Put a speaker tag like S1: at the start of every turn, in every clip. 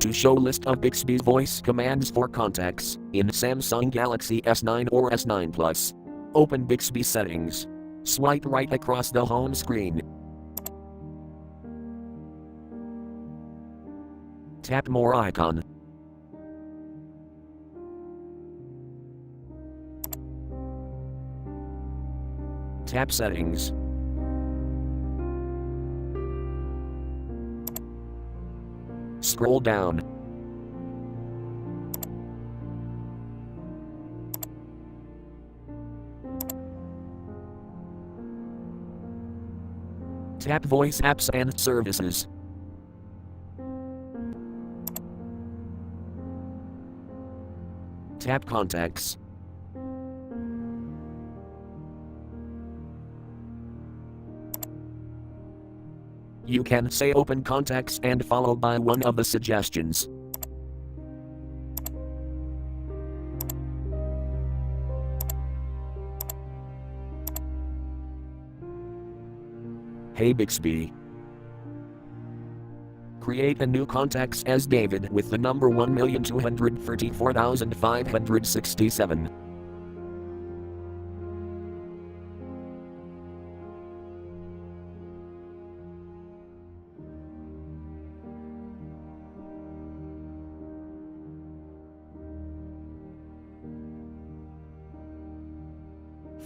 S1: To show list of Bixby's voice commands for contacts in Samsung Galaxy S9 or S9 Plus. Open Bixby settings. Swipe right across the home screen. Tap more icon. Tap settings. Scroll down. Tap voice apps and services. Tap contacts. You can say open contacts and followed by one of the suggestions. Hey Bixby. Create a new contacts as David with the number 1,234,567.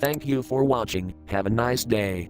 S1: Thank you for watching. Have a nice day.